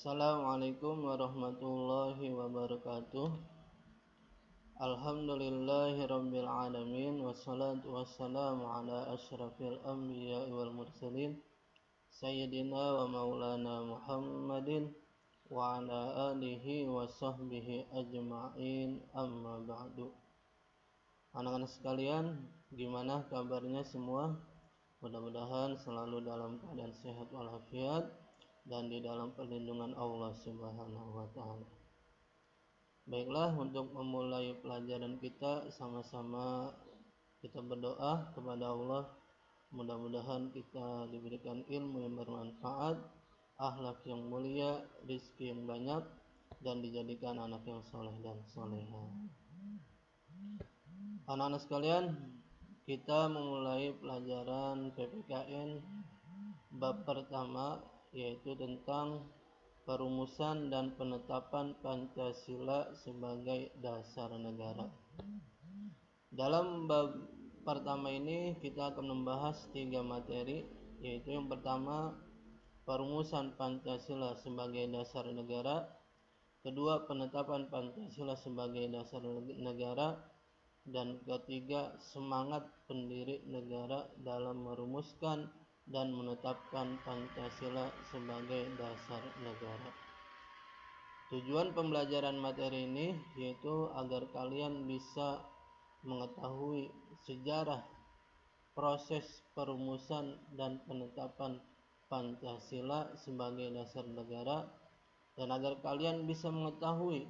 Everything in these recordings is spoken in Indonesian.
Assalamualaikum warahmatullahi wabarakatuh. Alhamdulillahirabbil alamin wassalatu wassalamu ala asyrafil anbiya'i wal mursalin sayyidina wa maulana Muhammadin wa ala alihi wa sahbihi ajma'in, amma ba'du. Anak-anak sekalian, gimana kabarnya semua? Mudah-mudahan selalu dalam keadaan sehat walafiat dan di dalam perlindungan Allah Subhanahu wa taala. Baiklah, untuk memulai pelajaran kita sama-sama kita berdoa kepada Allah, mudah-mudahan kita diberikan ilmu yang bermanfaat, akhlak yang mulia, rezeki yang banyak, dan dijadikan anak yang soleh dan soleha. Anak-anak sekalian, kita memulai pelajaran PPKN bab pertama, yaitu tentang perumusan dan penetapan Pancasila sebagai dasar negara. Dalam bab pertama ini kita akan membahas 3 materi, yaitu yang pertama perumusan Pancasila sebagai dasar negara, kedua penetapan Pancasila sebagai dasar negara, dan ketiga semangat pendiri negara dalam merumuskan dan menetapkan Pancasila sebagai dasar negara. Tujuan pembelajaran materi ini yaitu agar kalian bisa mengetahui sejarah proses perumusan dan penetapan Pancasila sebagai dasar negara, dan agar kalian bisa mengetahui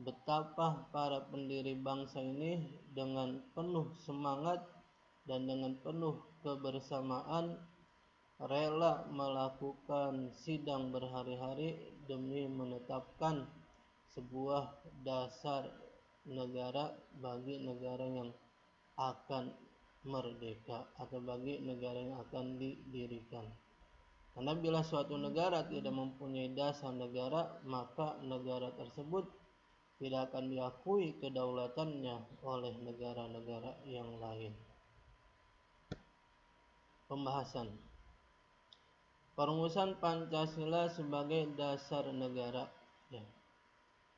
betapa para pendiri bangsa ini dengan penuh semangat dan dengan penuh kebersamaan rela melakukan sidang berhari-hari demi menetapkan sebuah dasar negara bagi negara yang akan merdeka atau bagi negara yang akan didirikan. Karena bila suatu negara tidak mempunyai dasar negara, maka negara tersebut tidak akan diakui kedaulatannya oleh negara-negara yang lain. Pembahasan perumusan Pancasila sebagai dasar negara.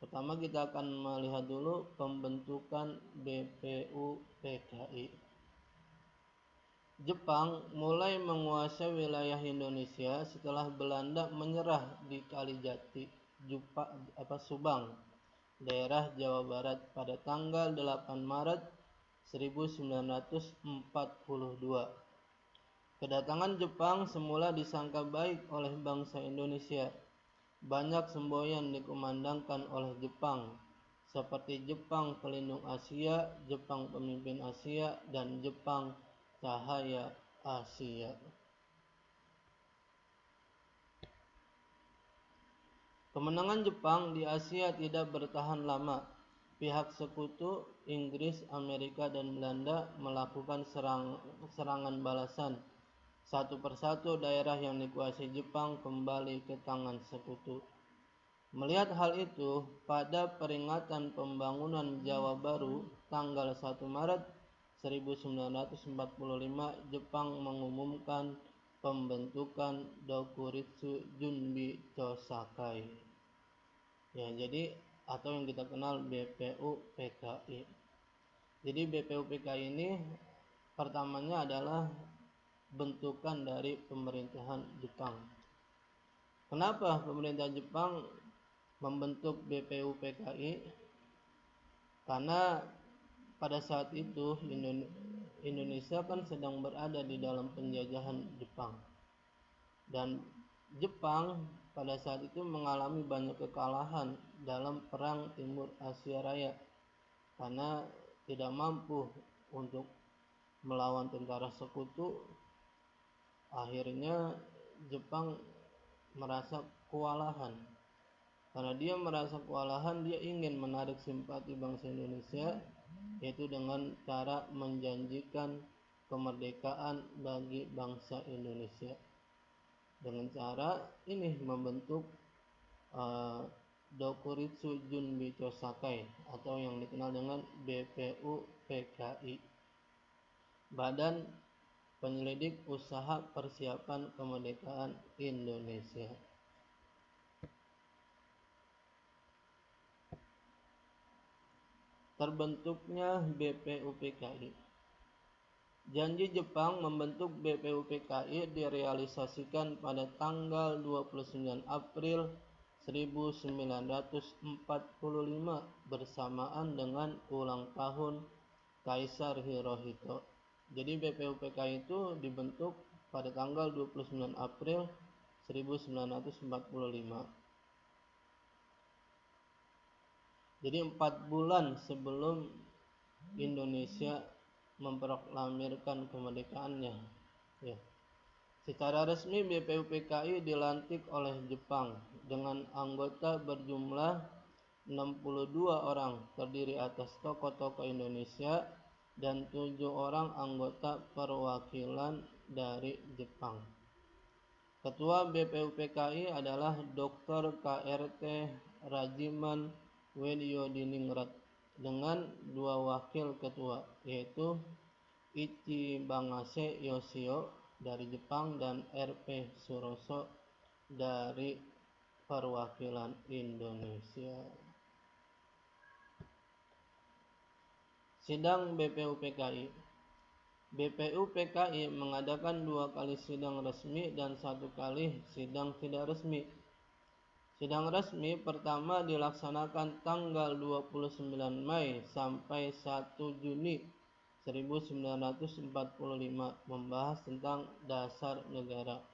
Pertama kita akan melihat dulu pembentukan BPUPKI. Jepang mulai menguasai wilayah Indonesia setelah Belanda menyerah di Kalijati, Subang, daerah Jawa Barat pada tanggal 8 Maret 1942. Kedatangan Jepang semula disangka baik oleh bangsa Indonesia. Banyak semboyan dikumandangkan oleh Jepang, seperti Jepang Pelindung Asia, Jepang Pemimpin Asia, dan Jepang Cahaya Asia. Kemenangan Jepang di Asia tidak bertahan lama. Pihak sekutu Inggris, Amerika, dan Belanda melakukan serangan balasan. Satu persatu daerah yang dikuasai Jepang kembali ke tangan sekutu. Melihat hal itu, pada peringatan pembangunan Jawa Baru tanggal 1 Maret 1945, Jepang mengumumkan pembentukan Dokuritsu Junbi Chosakai. Jadi atau yang kita kenal BPUPKI. Jadi BPUPKI ini pertamanya adalah bentukan dari pemerintahan Jepang. Kenapa pemerintah Jepang membentuk BPUPKI? Karena pada saat itu Indonesia kan sedang berada di dalam penjajahan Jepang, dan Jepang pada saat itu mengalami banyak kekalahan dalam perang Timur Asia Raya karena tidak mampu untuk melawan tentara sekutu. Akhirnya Jepang merasa kewalahan. Karena dia merasa kewalahan, dia ingin menarik simpati bangsa Indonesia, yaitu dengan cara menjanjikan kemerdekaan bagi bangsa Indonesia. Dengan cara ini membentuk Dokuritsu Junbi Chosakai atau yang dikenal dengan BPUPKI, Badan Penyelidik Usaha Persiapan Kemerdekaan Indonesia. terbentuknya BPUPKI. Janji Jepang membentuk BPUPKI direalisasikan pada tanggal 29 April 1945 bersamaan dengan ulang tahun Kaisar Hirohito. Jadi BPUPKI itu dibentuk pada tanggal 29 April 1945. Jadi 4 bulan sebelum Indonesia memproklamirkan kemerdekaannya. Ya. Secara resmi BPUPKI dilantik oleh Jepang dengan anggota berjumlah 62 orang, terdiri atas tokoh-tokoh Indonesia dan 7 orang anggota perwakilan dari Jepang. Ketua BPUPKI adalah Dr. KRT Rajiman Weddiodiningrat dengan 2 wakil ketua, yaitu Ichibangase Yoshio dari Jepang dan R.P. Suroso dari perwakilan Indonesia. Sidang BPUPKI. BPUPKI mengadakan 2 kali sidang resmi dan 1 kali sidang tidak resmi. Sidang resmi pertama dilaksanakan tanggal 29 Mei sampai 1 Juni 1945 membahas tentang dasar negara.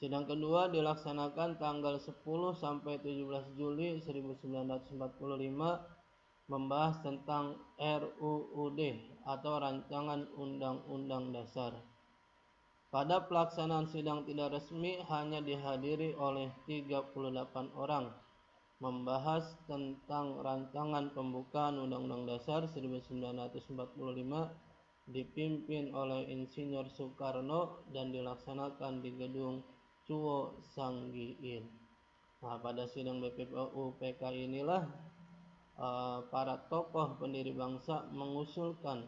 Sidang kedua dilaksanakan tanggal 10 sampai 17 Juli 1945 membahas tentang RUUD atau Rancangan Undang-Undang Dasar. Pada pelaksanaan sidang tidak resmi hanya dihadiri oleh 38 orang, membahas tentang rancangan pembukaan Undang-Undang Dasar 1945 dipimpin oleh Insinyur Soekarno dan dilaksanakan di gedung Chuo Sanggiin. Nah, pada sidang BPUPKI inilah para tokoh pendiri bangsa mengusulkan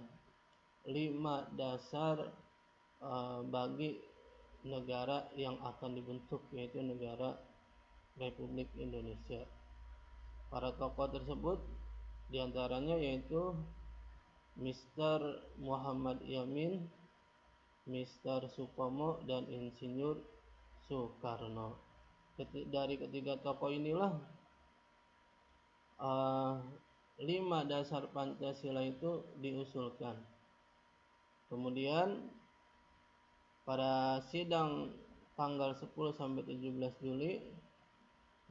5 dasar bagi negara yang akan dibentuk, yaitu negara Republik Indonesia. Para tokoh tersebut diantaranya yaitu Mr. Muhammad Yamin, Mr. Supomo, dan Insinyur Soekarno. Dari ketiga tokoh inilah 5 dasar Pancasila itu diusulkan. Kemudian pada sidang tanggal 10 sampai 17 Juli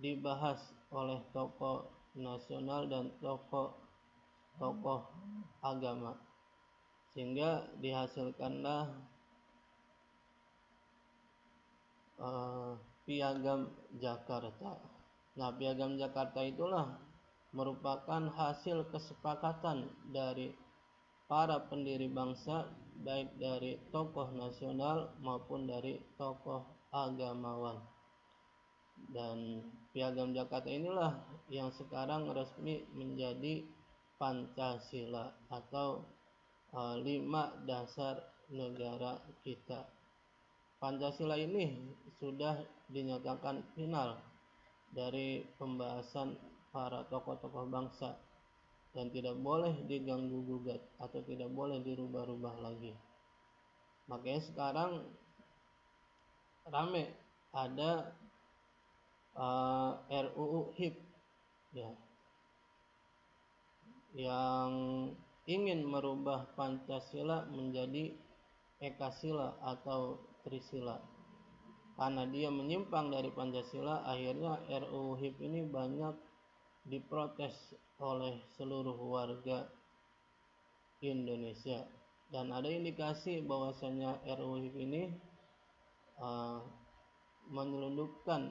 dibahas oleh tokoh nasional dan tokoh agama, sehingga dihasilkanlah Piagam Jakarta. Nah, Piagam Jakarta itulah merupakan hasil kesepakatan dari para pendiri bangsa, baik dari tokoh nasional maupun dari tokoh agamawan. Dan Piagam Jakarta inilah yang sekarang resmi menjadi Pancasila atau 5 dasar negara kita. Pancasila ini sudah dinyatakan final dari pembahasan para tokoh-tokoh bangsa dan tidak boleh diganggu gugat atau tidak boleh dirubah-rubah lagi. Makanya sekarang rame ada RUU HIP ya, yang ingin merubah Pancasila menjadi Ekasila atau Trisila. Karena dia menyimpang dari Pancasila, akhirnya RUU HIP ini banyak diprotes oleh seluruh warga Indonesia. Dan ada indikasi bahwasanya RUU HIP ini menyelundupkan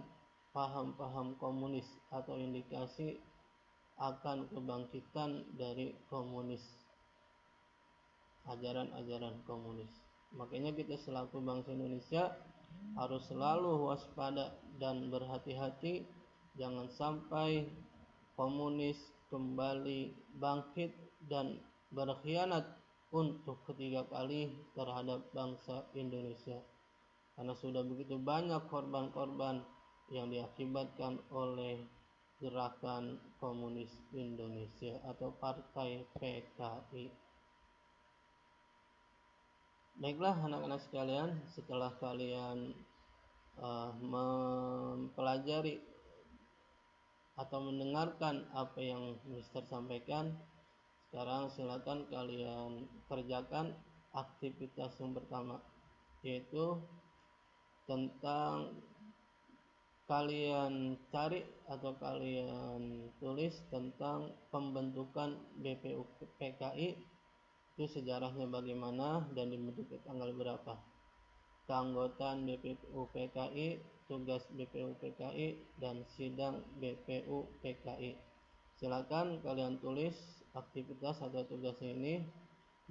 paham-paham komunis atau indikasi akan kebangkitan dari komunis, ajaran-ajaran komunis. Makanya kita selaku bangsa Indonesia harus selalu waspada dan berhati-hati, jangan sampai komunis kembali bangkit dan berkhianat untuk ketiga kali terhadap bangsa Indonesia. Karena sudah begitu banyak korban-korban yang diakibatkan oleh Gerakan Komunis Indonesia atau Partai PKI. Baiklah anak-anak sekalian, setelah kalian mempelajari atau mendengarkan apa yang Mister sampaikan, sekarang silakan kalian kerjakan aktivitas yang pertama, yaitu tentang kalian cari atau kalian tulis tentang pembentukan BPU PKI, itu sejarahnya bagaimana dan dibentuk tanggal berapa, keanggotaan BPU PKI, tugas BPU PKI, dan sidang BPU PKI. Silakan kalian tulis aktivitas atau tugasnya ini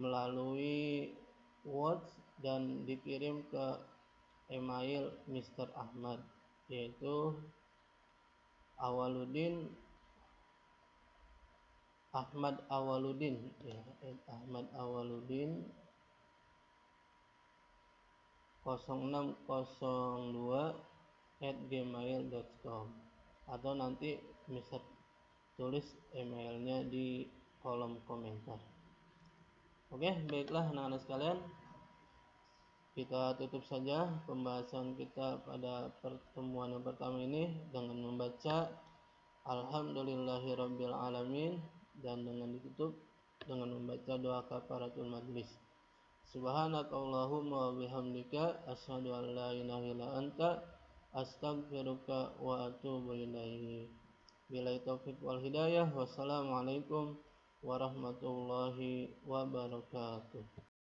melalui Word dan dikirim ke email Mr. Ahmad, yaitu Ahmad Awaludin ya, Ahmad Awaludin 0602@gmail.com, atau nanti bisa tulis emailnya di kolom komentar. Oke, baiklah anak-anak sekalian, kita tutup saja pembahasan kita pada pertemuan yang pertama ini dengan membaca Alhamdulillahirabbil alamin, dan dengan ditutup dengan membaca doa kafaratul majlis. Subhanakallahumma wa bihamdika asyhadu an la ilaha illa anta astaghfiruka wa atubu ilaik. Billahi taufiq wal hidayah. Wassalamualaikum warahmatullahi wabarakatuh.